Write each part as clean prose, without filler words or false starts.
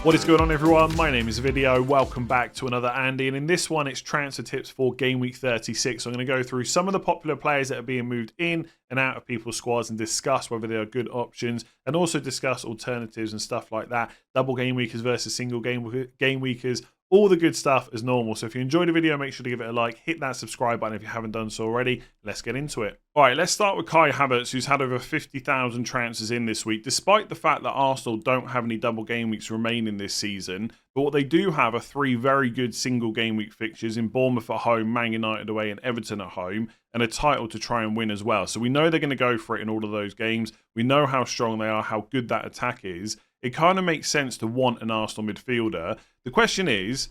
What is going on, everyone? My name is Video. Welcome back to another Andy, and in this one it's transfer tips for game week 36. So I'm going to go through some of the popular players that are being moved in and out of people's squads and discuss whether they are good options, and also discuss alternatives and stuff like that. Double game weekers versus single game weekers, all the good stuff as normal. So if you enjoyed the video, make sure to give it a like, hit that subscribe button if you haven't done so already. Let's get into it. All right, let's start with Kai Havertz, who's had over 50,000 transfers in this week, despite the fact that Arsenal don't have any double game weeks remaining this season. But what they do have are three very good single game week fixtures in Bournemouth at home, Man United away, and Everton at home, and a title to try and win as well. So we know they're going to go for it in all of those games. We know how strong they are, how good that attack is. It kind of makes sense to want an Arsenal midfielder. The question is,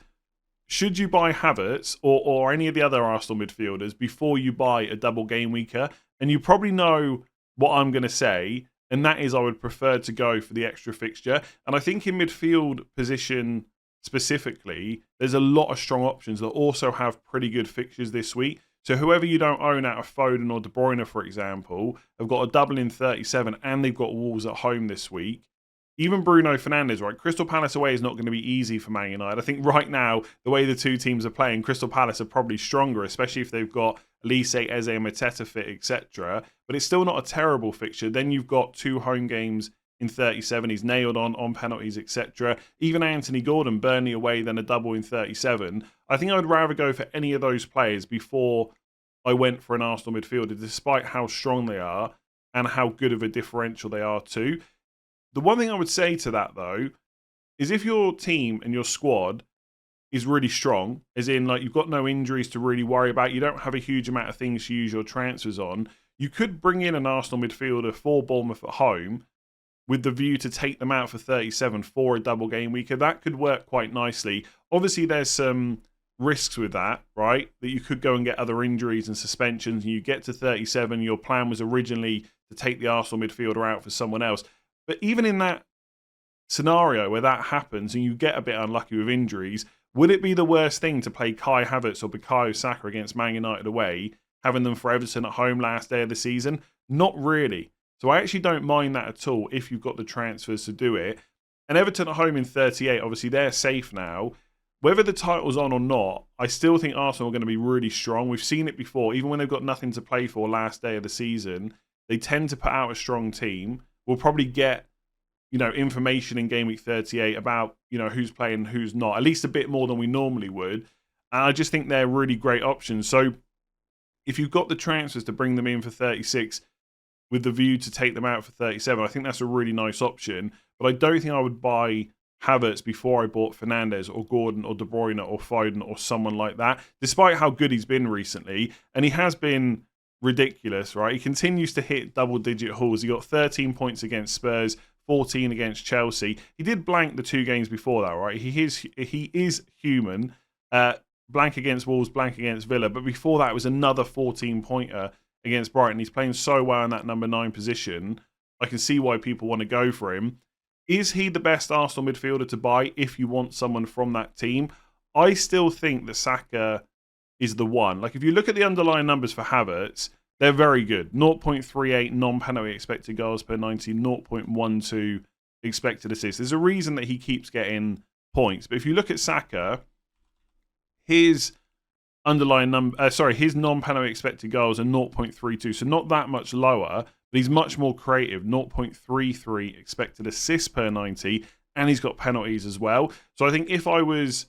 should you buy Havertz or any of the other Arsenal midfielders before you buy a double game weeker? And you probably know what I'm going to say, and that is I would prefer to go for the extra fixture. And I think in midfield position specifically, there's a lot of strong options that also have pretty good fixtures this week. So whoever you don't own out of Foden or De Bruyne, for example, have got a double in 37 and they've got Wolves at home this week. Even Bruno Fernandes, right? Crystal Palace away is not going to be easy for Man United. I think right now, the way the two teams are playing, Crystal Palace are probably stronger, especially if they've got Elise, Eze, and Mateta fit, etc. But it's still not a terrible fixture. Then you've got two home games in 37. He's nailed on penalties, etc. Even Anthony Gordon, Burnley away, then a double in 37. I think I would rather go for any of those players before I went for an Arsenal midfielder, despite how strong they are and how good of a differential they are too. The one thing I would say to that, though, is if your team and your squad is really strong, as in like you've got no injuries to really worry about, you don't have a huge amount of things to use your transfers on, you could bring in an Arsenal midfielder for Bournemouth at home with the view to take them out for 37 for a double game week. That could work quite nicely. Obviously, there's some risks with that, right? That you could go and get other injuries and suspensions, and you get to 37. Your plan was originally to take the Arsenal midfielder out for someone else. But even in that scenario where that happens and you get a bit unlucky with injuries, would it be the worst thing to play Kai Havertz or Bukayo Saka against Man United away, having them for Everton at home last day of the season? Not really. So I actually don't mind that at all if you've got the transfers to do it. And Everton at home in 38, obviously they're safe now. Whether the title's on or not, I still think Arsenal are going to be really strong. We've seen it before. Even when they've got nothing to play for last day of the season, they tend to put out a strong team. We'll probably get, information in game week 38 about, who's playing and who's not, at least a bit more than we normally would. And I just think they're really great options. So if you've got the transfers to bring them in for 36 with the view to take them out for 37, I think that's a really nice option. But I don't think I would buy Havertz before I bought Fernandes or Gordon or De Bruyne or Foden or someone like that, despite how good he's been recently. And he has been ridiculous, right? He continues to hit double-digit hauls. He got 13 points against Spurs, 14 against Chelsea. He did blank the two games before that, right? He is human. Blank against Wolves, blank against Villa. But before that, it was another 14-pointer against Brighton. He's playing so well in that number 9 position. I can see why people want to go for him. Is he the best Arsenal midfielder to buy if you want someone from that team? I still think that Saka is the one. Like, if you look at the underlying numbers for Havertz, they're very good. 0.38 non-penalty expected goals per 90, 0.12 expected assists. There's a reason that he keeps getting points. But if you look at Saka, his his non-penalty expected goals are 0.32, so not that much lower, but he's much more creative, 0.33 expected assists per 90, and he's got penalties as well. So I think if I was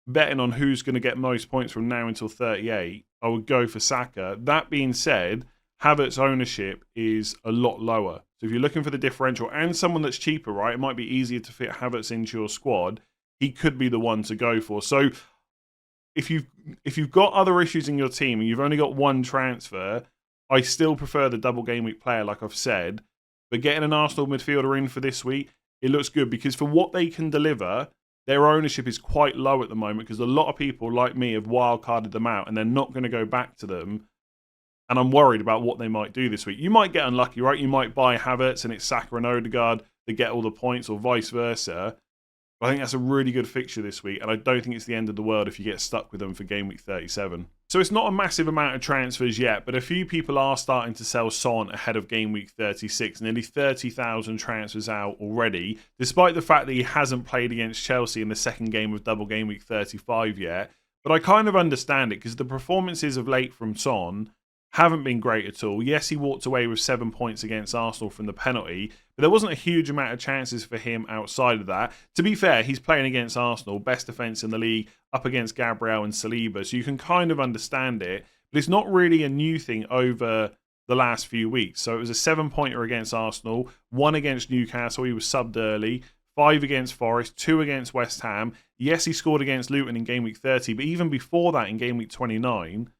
betting on who's going to get most points from now until 38, I would go for Saka. That being said, Havertz ownership is a lot lower. So if you're looking for the differential and someone that's cheaper, right, it might be easier to fit Havertz into your squad. He could be the one to go for. So if you've got other issues in your team and you've only got one transfer, I still prefer the double game week player, like I've said. But getting an Arsenal midfielder in for this week, it looks good because for what they can deliver, their ownership is quite low at the moment because a lot of people like me have wildcarded them out and they're not going to go back to them. And I'm worried about what they might do this week. You might get unlucky, right? You might buy Havertz and it's Saka and Odegaard that get all the points or vice versa. But I think that's a really good fixture this week. And I don't think it's the end of the world if you get stuck with them for game week 37. So it's not a massive amount of transfers yet, but a few people are starting to sell Son ahead of game week 36. Nearly 30,000 transfers out already, despite the fact that he hasn't played against Chelsea in the second game of double game week 35 yet. But I kind of understand it because the performances of late from Son haven't been great at all. Yes, he walked away with 7 points against Arsenal from the penalty, but there wasn't a huge amount of chances for him outside of that. To be fair, he's playing against Arsenal, best defence in the league, up against Gabriel and Saliba, so you can kind of understand it, but it's not really a new thing over the last few weeks. So it was a 7-pointer against Arsenal, 1 against Newcastle, he was subbed early, 5 against Forest, 2 against West Ham. Yes, he scored against Luton in game week 30, but even before that in game week 29,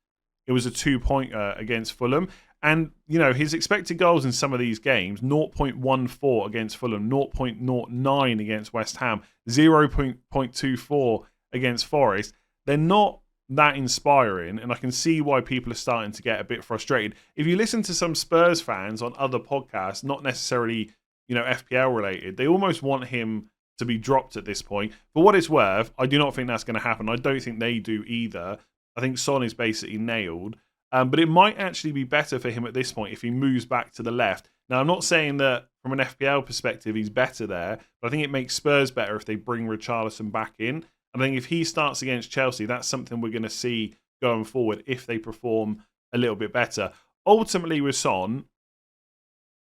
it was a 2-pointer against Fulham. And, you know, his expected goals in some of these games, 0.14 against Fulham, 0.09 against West Ham, 0.24 against Forest. They're not that inspiring, and I can see why people are starting to get a bit frustrated. If you listen to some Spurs fans on other podcasts, not necessarily, you know, FPL related, they almost want him to be dropped at this point. For what it's worth, I do not think that's going to happen. I don't think they do either. I think Son is basically nailed. But it might actually be better for him at this point if he moves back to the left. Now, I'm not saying that from an FPL perspective he's better there, but I think it makes Spurs better if they bring Richarlison back in. I think if he starts against Chelsea, that's something we're going to see going forward if they perform a little bit better. Ultimately, with Son,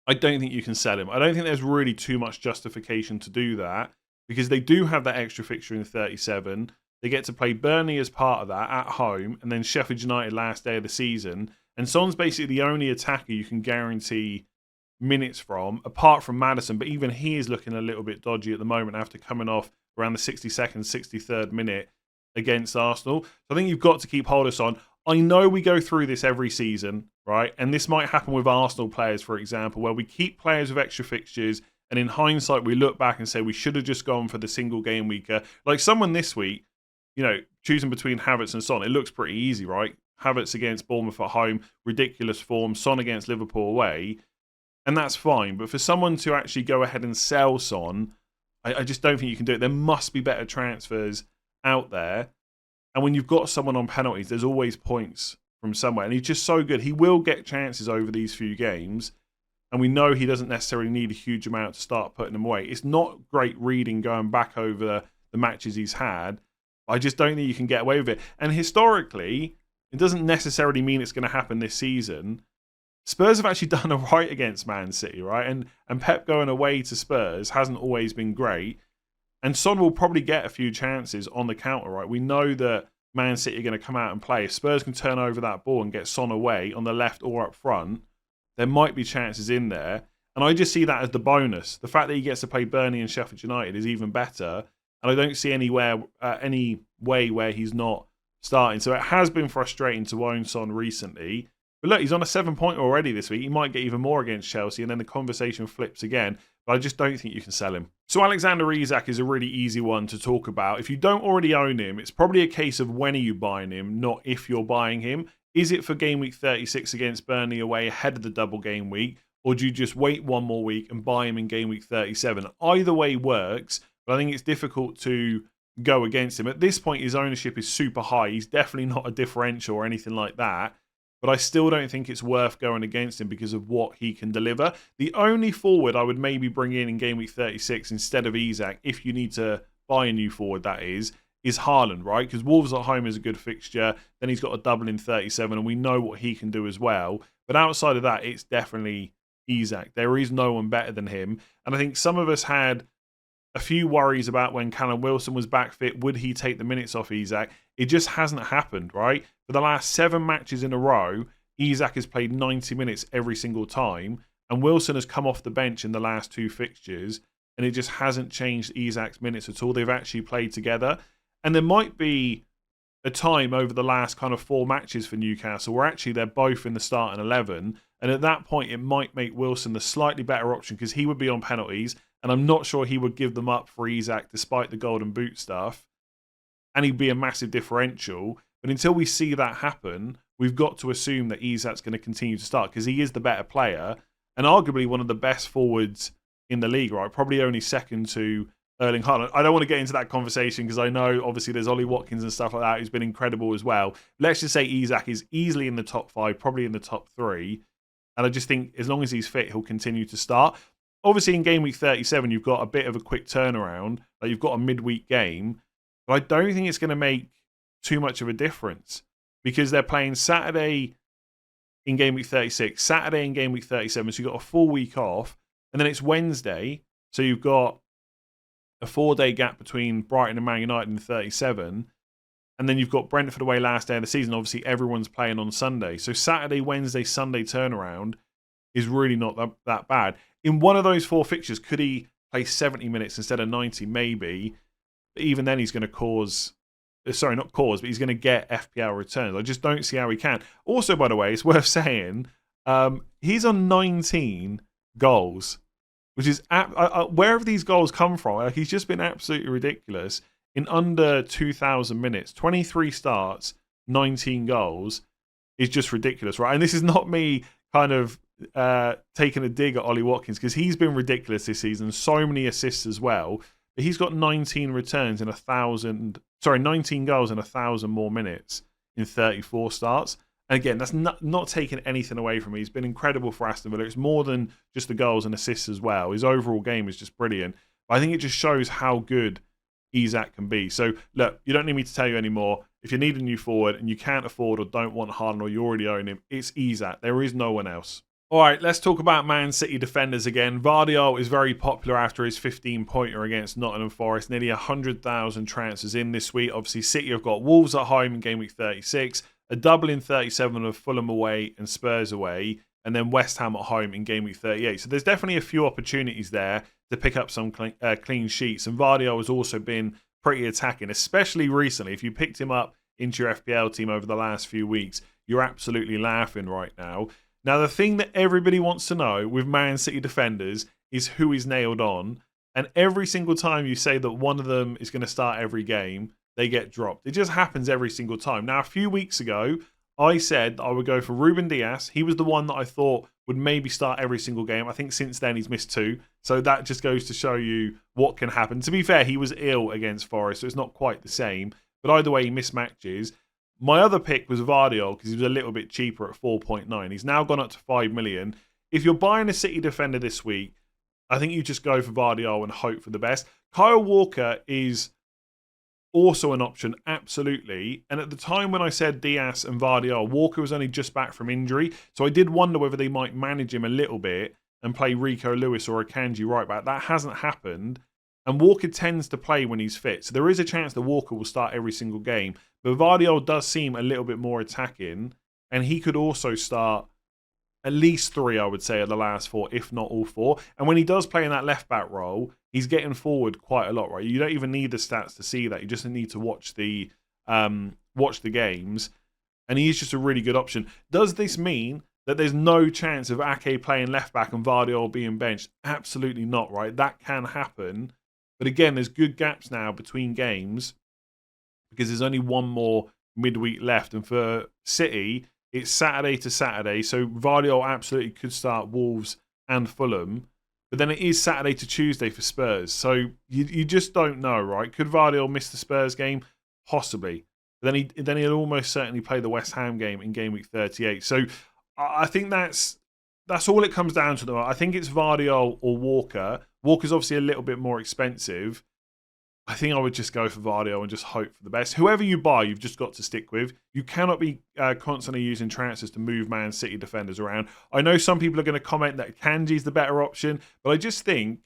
I don't think you can sell him. I don't think there's really too much justification to do that because they do have that extra fixture in 37. They get to play Burnley as part of that at home, and then Sheffield United last day of the season. And Son's basically the only attacker you can guarantee minutes from, apart from Maddison. But even he is looking a little bit dodgy at the moment after coming off around the 62nd, 63rd minute against Arsenal. So I think you've got to keep hold of Son. I know we go through this every season, right? And this might happen with Arsenal players, for example, where we keep players with extra fixtures, and in hindsight, we look back and say we should have just gone for the single game weeker. Like someone this week, you know, choosing between Havertz and Son, it looks pretty easy, right? Havertz against Bournemouth at home, ridiculous form. Son against Liverpool away, and that's fine. But for someone to actually go ahead and sell Son, I just don't think you can do it. There must be better transfers out there. And when you've got someone on penalties, there's always points from somewhere. And he's just so good. He will get chances over these few games. And we know he doesn't necessarily need a huge amount to start putting them away. It's not great reading going back over the matches he's had. I just don't think you can get away with it. And historically, it doesn't necessarily mean it's going to happen this season. Spurs have actually done all right against Man City, right? And Pep going away to Spurs hasn't always been great. And Son will probably get a few chances on the counter, right? We know that Man City are going to come out and play. If Spurs can turn over that ball and get Son away on the left or up front, there might be chances in there. And I just see that as the bonus. The fact that he gets to play Burnley and Sheffield United is even better. And I don't see any way where he's not starting. So it has been frustrating to own Son recently. But look, he's on a 7-pointer already this week. He might get even more against Chelsea, and then the conversation flips again. But I just don't think you can sell him. So Alexander Isak is a really easy one to talk about. If you don't already own him, it's probably a case of when are you buying him, not if you're buying him. Is it for game week 36 against Burnley away ahead of the double game week? Or do you just wait one more week and buy him in game week 37? Either way works. But I think it's difficult to go against him. At this point, his ownership is super high. He's definitely not a differential or anything like that. But I still don't think it's worth going against him because of what he can deliver. The only forward I would maybe bring in game week 36 instead of Isak, if you need to buy a new forward, that is Haaland, right? Because Wolves at home is a good fixture. Then he's got a double in 37, and we know what he can do as well. But outside of that, it's definitely Isak. There is no one better than him. And I think some of us had a few worries about when Callum Wilson was back fit. Would he take the minutes off Isak? It just hasn't happened, right? For the last 7 matches in a row, Isak has played 90 minutes every single time, and Wilson has come off the bench in the last 2 fixtures, and it just hasn't changed Isak's minutes at all. They've actually played together. And there might be a time over the last kind of 4 matches for Newcastle where actually they're both in the starting 11, and at that point it might make Wilson the slightly better option because he would be on penalties, and I'm not sure he would give them up for Isak despite the golden boot stuff, and he'd be a massive differential. But until we see that happen, we've got to assume that Isak's going to continue to start because he is the better player and arguably one of the best forwards in the league, right? Probably only second to Erling Haaland. I don't want to get into that conversation because I know obviously there's Ollie Watkins and stuff like that who's been incredible as well. Let's just say Isak is easily in the top 5, probably in the top 3. And I just think as long as he's fit, he'll continue to start. Obviously, in game week 37, you've got a bit of a quick turnaround. Like you've got a midweek game. But I don't think it's going to make too much of a difference because they're playing Saturday in game week 36, Saturday in game week 37. So you've got a full week off. And then it's Wednesday. So you've got a 4-day gap between Brighton and Man United in 37. And then you've got Brentford away last day of the season. Obviously, everyone's playing on Sunday. So Saturday, Wednesday, Sunday turnaround is really not that bad. In one of those 4 fixtures, could he play 70 minutes instead of 90? Maybe. But even then, he's going to cause... Sorry, not cause, but he's going to get FPL returns. I just don't see how he can. Also, by the way, it's worth saying, he's on 19 goals, which is... where have these goals come from? Like, he's just been absolutely ridiculous. In under 2,000 minutes, 23 starts, 19 goals is just ridiculous, right? And this is not me kind of taking a dig at Ollie Watkins because he's been ridiculous this season. So many assists as well. But he's got 19 returns in 19 goals in 1,000 more minutes in 34 starts. And again, that's not taking anything away from him. He's been incredible for Aston Villa. It's more than just the goals and assists as well. His overall game is just brilliant. But I think it just shows how good Isak can be. So look, you don't need me to tell you anymore. If you need a new forward and you can't afford or don't want Haaland or you already own him, it's Isak. There is no one else. All right, let's talk about Man City defenders again. Gvardiol is very popular after his 15-pointer against Nottingham Forest. Nearly 100,000 transfers in this week. Obviously, City have got Wolves at home in game week 36, a double in 37 of Fulham away and Spurs away, and then West Ham at home in game week 38. So there's definitely a few opportunities there to pick up some clean sheets. And Gvardiol has also been pretty attacking, especially recently. If you picked him up into your FPL team over the last few weeks, you're absolutely laughing right now. Now, the thing that everybody wants to know with Man City defenders is who is nailed on. And every single time you say that one of them is going to start every game, they get dropped. It just happens every single time. Now, a few weeks ago, I said that I would go for Ruben Dias. He was the one that I thought would maybe start every single game. I think since then he's missed 2. So that just goes to show you what can happen. To be fair, he was ill against Forest, so it's not quite the same. But either way, he missed matches. My other pick was Gvardiol because he was a little bit cheaper at 4.9. He's now gone up to 5 million. If you're buying a City defender this week, I think you just go for Gvardiol and hope for the best. Kyle Walker is also an option, absolutely. And at the time when I said Dias and Gvardiol, Walker was only just back from injury. So I did wonder whether they might manage him a little bit and play Rico Lewis or Akanji right back. That hasn't happened. And Walker tends to play when he's fit. So there is a chance that Walker will start every single game. But Gvardiol does seem a little bit more attacking. And he could also start at least 3, I would say, of the last 4, if not all 4. And when he does play in that left-back role, he's getting forward quite a lot, right? You don't even need the stats to see that. You just need to watch the games. And he's just a really good option. Does this mean that there's no chance of Ake playing left-back and Gvardiol being benched? Absolutely not, right? That can happen. But again, there's good gaps now between games because there's only one more midweek left. And for City, it's Saturday to Saturday. So Gvardiol absolutely could start Wolves and Fulham. But then it is Saturday to Tuesday for Spurs. So you just don't know, right? Could Gvardiol miss the Spurs game? Possibly. But then he'll almost certainly play the West Ham game in game week 38. So I think that's all it comes down to, though. I think it's Gvardiol or Walker. Walker's obviously a little bit more expensive. I think I would just go for Gvardiol and just hope for the best. Whoever you buy, you've just got to stick with. You cannot be constantly using transfers to move Man City defenders around. I know some people are going to comment that Kanji's the better option, but I just think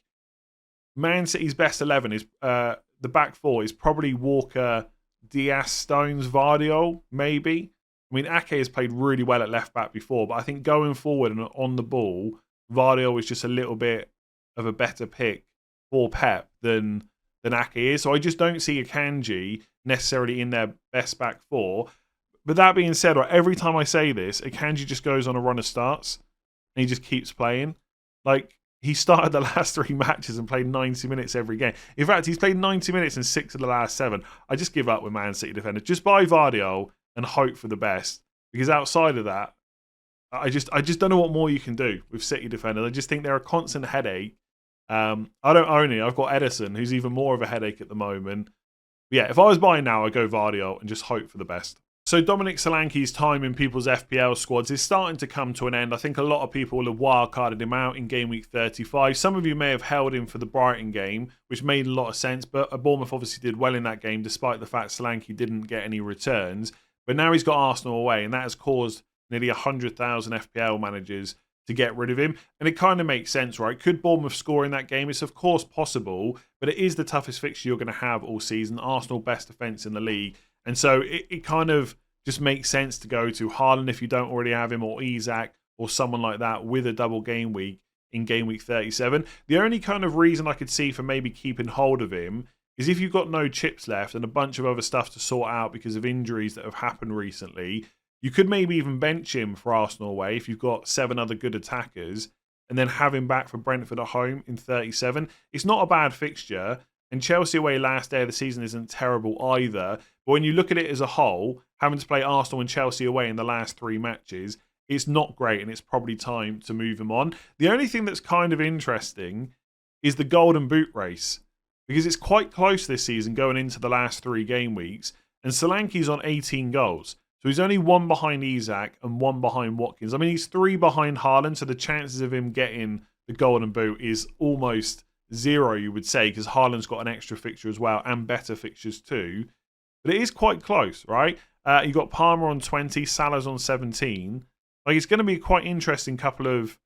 Man City's best 11 is the back 4 is probably Walker, Dias, Stones, Gvardiol, maybe. I mean, Ake has played really well at left back before, but I think going forward and on the ball, Gvardiol is just a little bit of a better pick for Pep than Ake is. So I just don't see Akanji necessarily in their best back 4. But that being said, every time I say this, Akanji just goes on a run of starts and he just keeps playing. Like, he started the last 3 matches and played 90 minutes every game. In fact, he's played 90 minutes in 6 of the last 7. I just give up with Man City defenders. Just buy Gvardiol and hope for the best. Because outside of that, I just don't know what more you can do with City defenders. I just think they're a constant headache. I don't own it. I've got Edison, who's even more of a headache at the moment. But yeah, if I was buying now, I'd go Gvardiol and just hope for the best. So Dominic Solanke's time in people's FPL squads is starting to come to an end. I think a lot of people will have wildcarded him out in game week 35. Some of you may have held him for the Brighton game, which made a lot of sense. But Bournemouth obviously did well in that game, despite the fact Solanke didn't get any returns. But now he's got Arsenal away, and that has caused nearly 100,000 FPL managers to get rid of him. And it kind of makes sense, right? Could Bournemouth score in that game? It's of course possible, but it is the toughest fixture you're going to have all season. Arsenal best defence in the league. And so it kind of just makes sense to go to Haaland if you don't already have him, or Isak, or someone like that with a double game week in game week 37. The only kind of reason I could see for maybe keeping hold of him is if you've got no chips left and a bunch of other stuff to sort out because of injuries that have happened recently. You could maybe even bench him for Arsenal away if you've got 7 other good attackers and then have him back for Brentford at home in 37. It's not a bad fixture, and Chelsea away last day of the season isn't terrible either. But when you look at it as a whole, having to play Arsenal and Chelsea away in the last 3 matches, it's not great, and it's probably time to move him on. The only thing that's kind of interesting is the Golden Boot race, because it's quite close this season going into the last 3 game weeks, and Solanke's on 18 goals. So he's only 1 behind Isak and 1 behind Watkins. I mean, he's 3 behind Haaland, so the chances of him getting the Golden Boot is almost 0, you would say, because Haaland's got an extra fixture as well and better fixtures too. But it is quite close, right? You've got Palmer on 20, Salah's on 17. Like, it's going to be a quite interesting couple of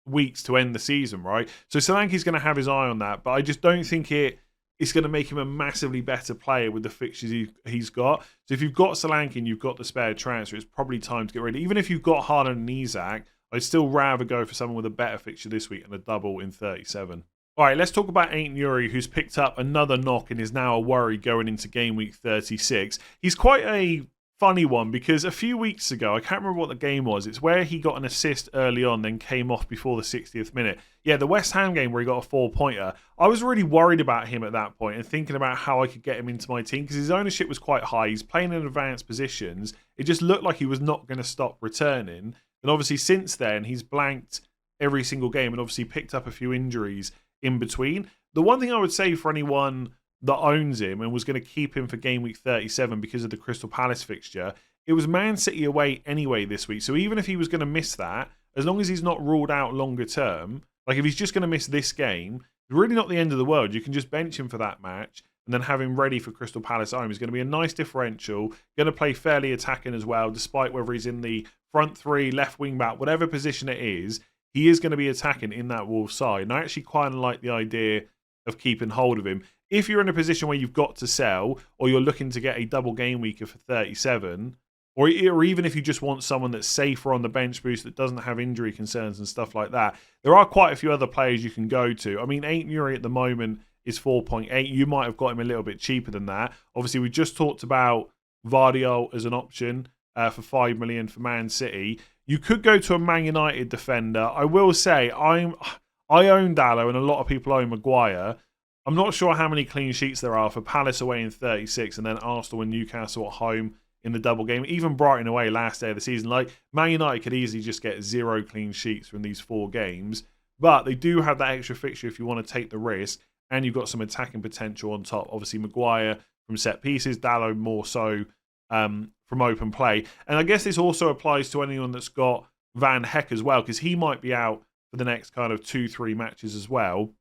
weeks to end the season, right? So Solanke's going to have his eye on that, but I just don't think it's going to make him a massively better player with the fixtures he's got. So if you've got Solanke and you've got the spare transfer, it's probably time to get rid of it. Even if you've got Haaland and Isak, I'd still rather go for someone with a better fixture this week and a double in 37. All right, let's talk about Aït-Nouri, who's picked up another knock and is now a worry going into game week 36. He's quite a funny one because a few weeks ago, I can't remember what the game was. It's where he got an assist early on, then came off before the 60th minute. Yeah, the West Ham game where he got a 4-pointer. I was really worried about him at that point and thinking about how I could get him into my team because his ownership was quite high. He's playing in advanced positions. It just looked like he was not going to stop returning. And obviously since then, he's blanked every single game and obviously picked up a few injuries in between. The one thing I would say for anyone that owns him and was going to keep him for game week 37 because of the Crystal Palace fixture, it was Man City away anyway this week. So even if he was going to miss that, as long as he's not ruled out longer term, like if he's just going to miss this game, it's really not the end of the world. You can just bench him for that match and then have him ready for Crystal Palace at home. He's going to be a nice differential, going to play fairly attacking as well, despite whether he's in the front 3, left wing back, whatever position it is, he is going to be attacking in that Wolves side. And I actually quite like the idea of keeping hold of him. If you're in a position where you've got to sell or you're looking to get a double game weeker for 37, or even if you just want someone that's safer on the bench boost that doesn't have injury concerns and stuff like that, there are quite a few other players you can go to. I mean, Aït-Nouri at the moment is 4.8. You might have got him a little bit cheaper than that. Obviously, we just talked about Gvardiol as an option for 5 million for Man City. You could go to a Man United defender. I will say, I own Dalot and a lot of people own Maguire. I'm not sure how many clean sheets there are for Palace away in 36 and then Arsenal and Newcastle at home in the double game. Even Brighton away last day of the season. Like, Man United could easily just get 0 clean sheets from these 4 games. But they do have that extra fixture if you want to take the risk. And you've got some attacking potential on top. Obviously, Maguire from set pieces. Dalot more so from open play. And I guess this also applies to anyone that's got Van Heck as well, because he might be out for the next kind of 2-3 matches as well.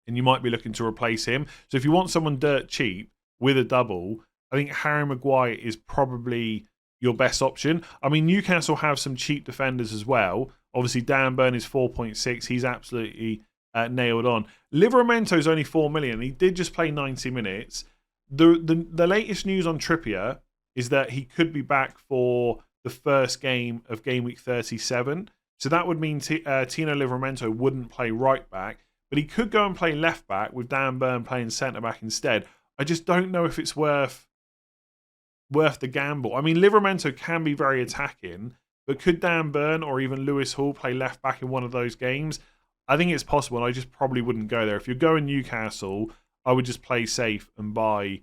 And you might be looking to replace him. So if you want someone dirt cheap with a double, I think Harry Maguire is probably your best option. I mean, Newcastle have some cheap defenders as well. Obviously, Davern is 4.6. He's absolutely nailed on. Livramento is only 4 million. He did just play 90 minutes. The latest news on Trippier is that he could be back for the first game of game week 37. So that would mean Tino Livramento wouldn't play right back, but he could go and play left back with Dan Burn playing centre back instead. I just don't know if it's worth the gamble. I mean, Livramento can be very attacking, but could Dan Burn or even Lewis Hall play left back in one of those games? I think it's possible, and I just probably wouldn't go there. If you're going Newcastle, I would just play safe and buy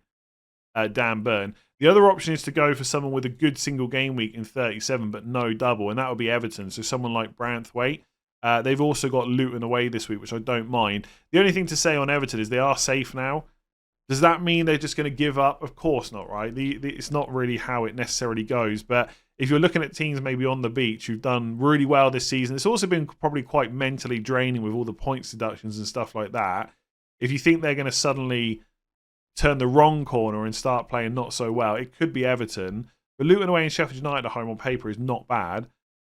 Dan Burn. The other option is to go for someone with a good single game week in 37, but no double, and that would be Everton. So someone like Branthwaite. They've also got Luton away this week, which I don't mind. The only thing to say on Everton is they are safe now. Does that mean they're just going to give up? Of course not, right? It's not really how it necessarily goes. But if you're looking at teams maybe on the beach who've done really well this season, it's also been probably quite mentally draining with all the points deductions and stuff like that. If you think they're going to suddenly turn the wrong corner and start playing not so well, it could be Everton. But Luton away and Sheffield United at home on paper is not bad.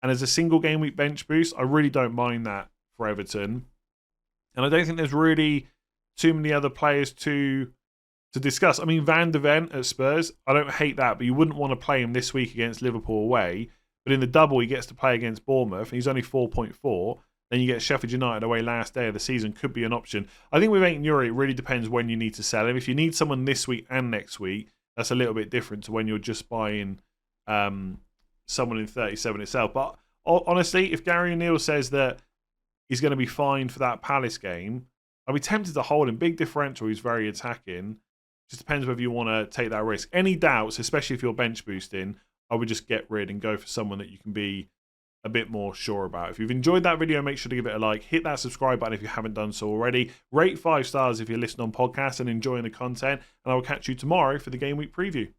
And as a single game week bench boost, I really don't mind that for Everton. And I don't think there's really too many other players to discuss. I mean, Van de Ven at Spurs, I don't hate that, but you wouldn't want to play him this week against Liverpool away. But in the double, he gets to play against Bournemouth, and he's only 4.4. Then you get Sheffield United away last day of the season, could be an option. I think with Aït-Nouri, it really depends when you need to sell him. If you need someone this week and next week, that's a little bit different to when you're just buying someone in 37 itself. But honestly, if Gary O'Neill says that he's going to be fine for that Palace game, I'll be tempted to hold him. Big differential, he's very attacking. Just depends whether you want to take that risk. Any doubts, especially if you're bench boosting, I would just get rid and go for someone that you can be a bit more sure about. If you've enjoyed that video, make sure to give it a like. Hit that subscribe button if you haven't done so already. Rate 5 stars if you're listening on podcast and enjoying the content. And I will catch you tomorrow for the Game Week preview.